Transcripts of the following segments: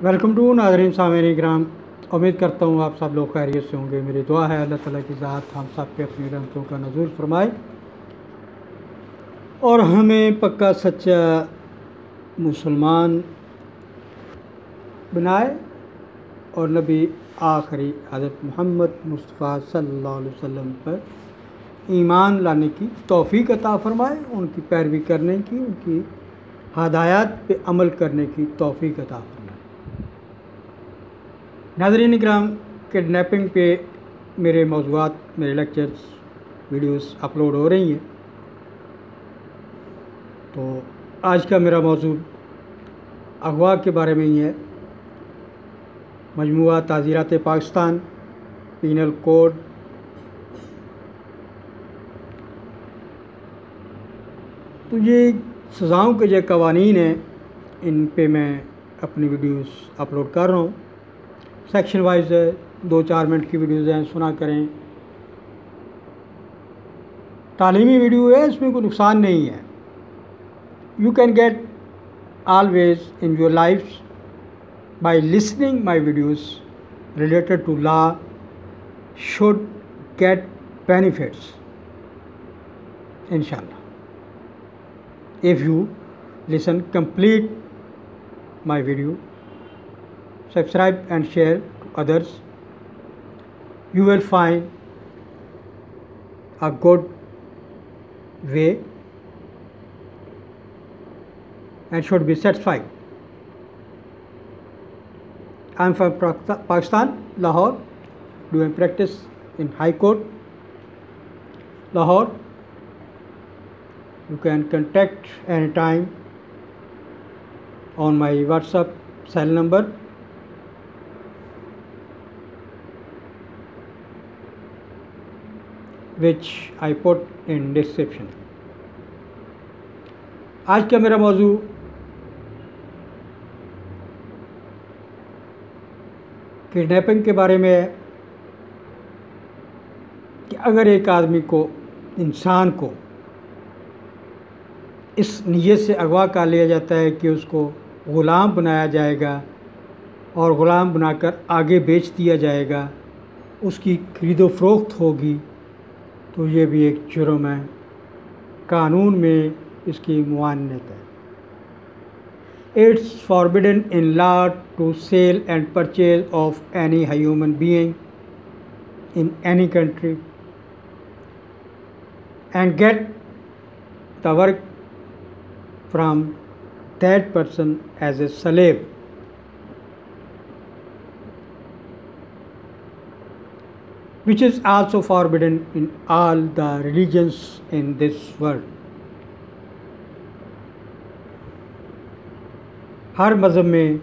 Welcome to नाज़रीन सामईन किराम। उम्मीद करता हूँ आप सब लोग खैरियत से होंगे। मेरी दुआ है अल्लाह ताला की ज़ात हम सब पे अपनी रहमतों का नज़ूल फरमाए और हमें पक्का सच्चा मुसलमान बनाए और नबी आखिरी हज़रत मोहम्मद मुस्तफ़ा सल्लल्लाहु अलैहि वसल्लम पर ईमान लाने की तौफ़ीक अता फ़रमाए, उनकी पैरवी करने की, उनकी हदायत पे अमल करने की तौफ़ीक अता फ़रमाए। नाज़रीन इकराम, किडनैपिंग पे मेरे मौज़ूआत, मेरे लेक्चर्स, वीडियोस अपलोड हो रही हैं। तो आज का मेरा मौज़ू अगवा के बारे में ही है। मजमूआ ताज़ीरात पाकिस्तान, पीनल कोड, तो ये सज़ाओं के जो कवानीन हैं, इन पे मैं अपनी वीडियोस अपलोड कर रहा हूँ। सेक्शन वाइज है, 2-4 मिनट की वीडियोस हैं, सुना करें। तालीमी वीडियो है, इसमें कोई नुकसान नहीं है। You can get always in your lives by listening my videos related to law should get benefits, inshallah, if you listen complete my video, subscribe and share to others. You will find a good way and should be satisfied. I am from Pakistan, Lahore, doing practice in High Court, Lahore. You can contact anytime on my WhatsApp cell number, which I put in description. आज का मेरा मौजू kidnapping के बारे में है कि अगर एक आदमी को, इंसान को इस नीयत से अगवा कर लिया जाता है कि उसको ग़ुलाम बनाया जाएगा और ग़ुलाम बनाकर आगे बेच दिया जाएगा, उसकी खरीदो फरोख्त होगी, तो ये भी एक जुर्म है। कानून में इसकी मुआनत है। It's forbidden in law to sell and purchase of any human being in any country and get the work from that person as a slave. Which is also forbidden in all the religions in this world. हर मज़हब में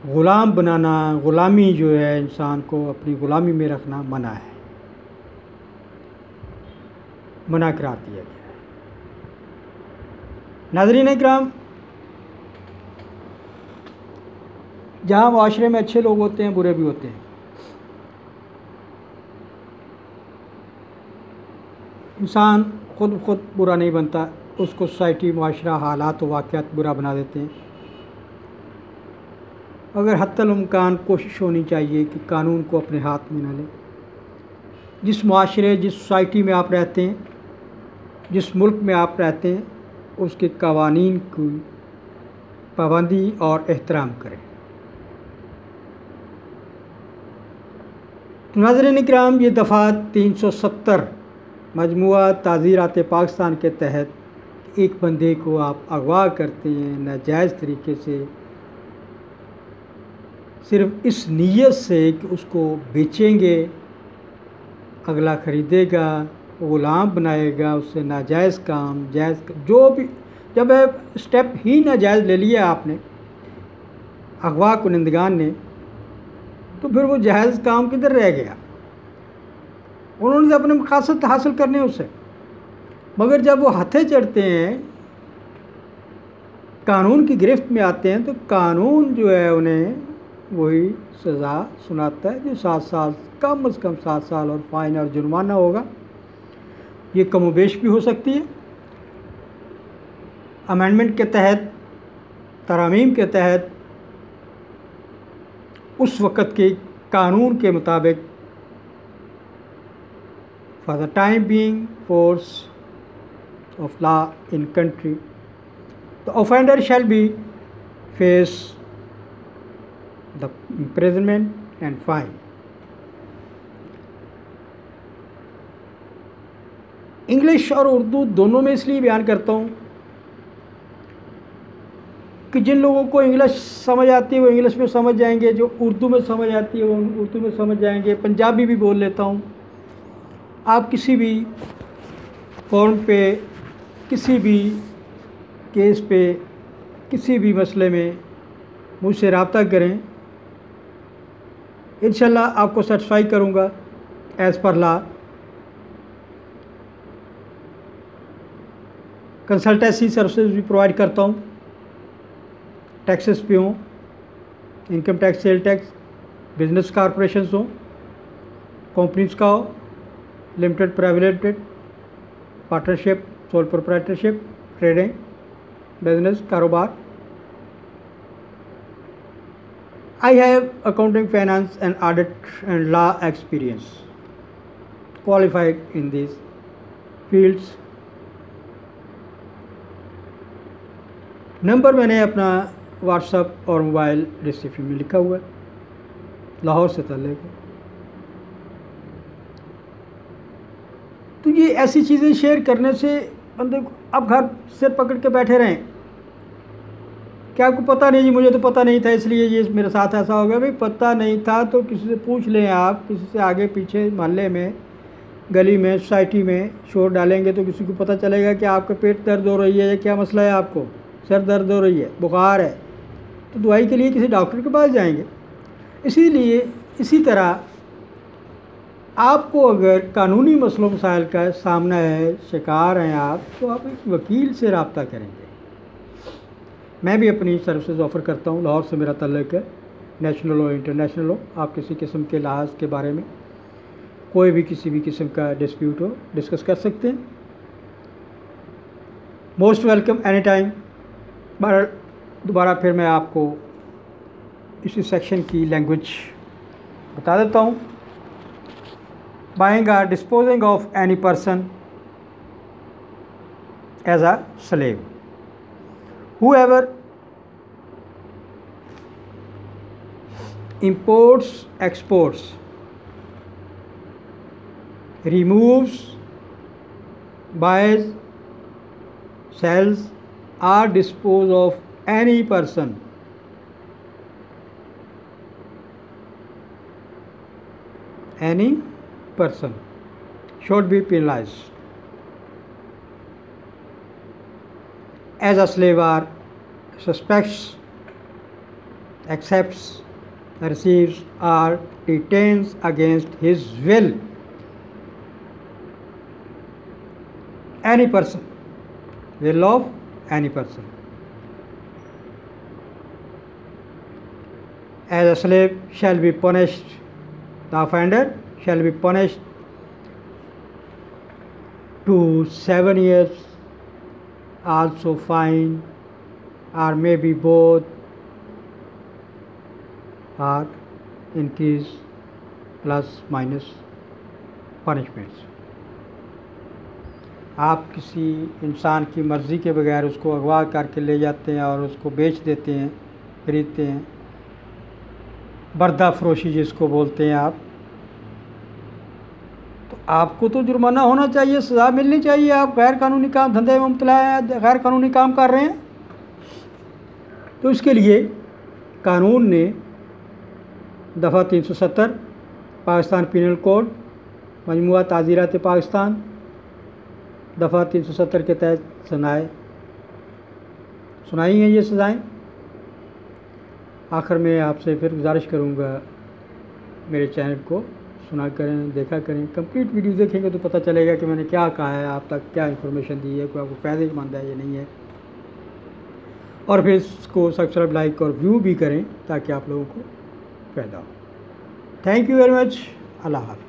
ग़ुलाम बनाना, ग़ुलामी जो है, इंसान को अपनी ग़ुलामी में रखना मना है, मना करार दिया गया है। नाज़रीन इकराम, जहाँ माशरे में अच्छे लोग होते हैं, बुरे भी होते हैं। इंसान खुद बुरा नहीं बनता, उसको सोसाइटी, माशरा, हालात व वाक़यात बुरा बना देते हैं। अगर हत्तल इम्कान कोशिश होनी चाहिए कि कानून को अपने हाथ में न लें। जिस माशरे, जिस सोसाइटी में आप रहते हैं, जिस मुल्क में आप रहते हैं, उसके कवानीन की पाबंदी और एहतराम करें। तो नाज़रीन इकराम, ये दफ़ा 370 मजमूआ ताज़ीरात पाकिस्तान के तहत एक बंदे को आप अगवा करते हैं नाजायज़ तरीके से, सिर्फ़ इस नीयत से कि उसको बेचेंगे, अगला ख़रीदेगा, ग़ुलाम बनाएगा, उससे नाजायज़ काम, जायज़ जो भी, जब स्टेप ही नाजायज़ ले लिया आपने, अगवा कुनिंदगान ने, तो फिर वो जायज़ काम किधर रह गया? उन्होंने तो अपने मकासद हासिल करने उससे, मगर जब वो हथे चढ़ते हैं, कानून की गिरफ्त में आते हैं, तो कानून जो है उन्हें वही सज़ा सुनाता है जो 7 साल, कम से कम 7 साल और फ़ाइन और जुर्माना होगा। ये कम बेश भी हो सकती है। अमेंडमेंट के तहत, तरामीम के तहत उस वक़्त के कानून के मुताबिक for the time being force of law in country the offender shall be face the imprisonment and fine. English और उर्दू दोनों में इसलिए बयान करता हूँ कि जिन लोगों को इंग्लिश समझ आती है वो इंग्लिश में समझ जाएंगे, जो उर्दू में समझ आती है वो उर्दू में समझ जाएंगे। पंजाबी भी बोल लेता हूँ। आप किसी भी फॉर्म पे, किसी भी केस पे, किसी भी मसले में मुझसे रब्ता करें, इंशाल्लाह आपको सेटिस्फाई करूँगा as per law. Consultancy services भी प्रोवाइड करता हूँ। टैक्सेस पे हों, income tax, sale tax, business corporations हों, कंपनीज का हो, limited, private limited, partnership, sole proprietorship, trading, business, कारोबार। I have accounting, finance and audit and law experience, qualified in this fields. Number मैंने अपना व्हाट्सएप और mobile description में लिखा हुआ है, लाहौर से ताल्लुक़ है। तो ये ऐसी चीज़ें शेयर करने से बंदे को, अब घर सिर पकड़ के बैठे रहें, क्या आपको पता नहीं जी, मुझे तो पता नहीं था इसलिए ये मेरे साथ ऐसा हो गया। भाई पता नहीं था तो किसी से पूछ लें, आप किसी से आगे पीछे, मोहल्ले में, गली में, सोसाइटी में शोर डालेंगे तो किसी को पता चलेगा कि आपका पेट दर्द हो रही है या क्या मसला है, आपको सर दर्द हो रही है, बुखार है, तो दवाई के लिए किसी डॉक्टर के पास जाएंगे। इसीलिए इसी तरह आपको अगर कानूनी मसलों मसाइल का सामना है, शिकार हैं आप, तो आप एक वकील से रब्ता करेंगे। मैं भी अपनी सर्विसेज ऑफ़र करता हूँ, लाहौर से मेरा ताल्लुक़ है, नेशनल हो, इंटरनेशनल हो। आप किसी किस्म के लिहाज के बारे में कोई भी किसी भी किस्म का डिस्प्यूट हो, डिस्कस कर सकते हैं। Most welcome any time. दोबारा फिर मैं आपको इसी सेक्शन की लैंग्वेज बता देता हूँ। बाइंग और disposing of any person as a slave, whoever imports, exports, removes, buys, sells or dispose of any person should be penalized as a slave or suspects, accepts, receives or detains against his will any person, will of any person. As a slave shall be punished, the offender shall be punished to 7 years, also fine, or maybe both, or increase plus minus punishments. आप किसी इंसान की मर्ज़ी के बगैर उसको अगवा करके ले जाते हैं और उसको बेच देते हैं, खरीदते हैं, बर्दा फरोशी जिसको बोलते हैं आप, तो आपको तो जुर्माना होना चाहिए, सज़ा मिलनी चाहिए। आप गैर कानूनी काम धंधे में मुब्तला हैं, गैर कानूनी काम कर रहे हैं, तो इसके लिए कानून ने दफ़ा 370 पाकिस्तान पीनल कोड, मजमुआ ताज़ीरात पाकिस्तान, दफ़ा 370 के तहत सुनाई हैं ये सज़ाएँ। आखिर में आपसे फिर गुजारिश करूँगा, मेरे चैनल को सुना करें, देखा करें, कंप्लीट वीडियो देखेंगे तो पता चलेगा कि मैंने क्या कहा है, आप तक क्या इन्फॉर्मेशन दी है, कोई आपको फ़ायदेमंद है या नहीं है। और फिर इसको सब्सक्राइब, लाइक और व्यू भी करें ताकि आप लोगों को फ़ायदा हो। Thank you very much. अल्लाह हाफ़िज़।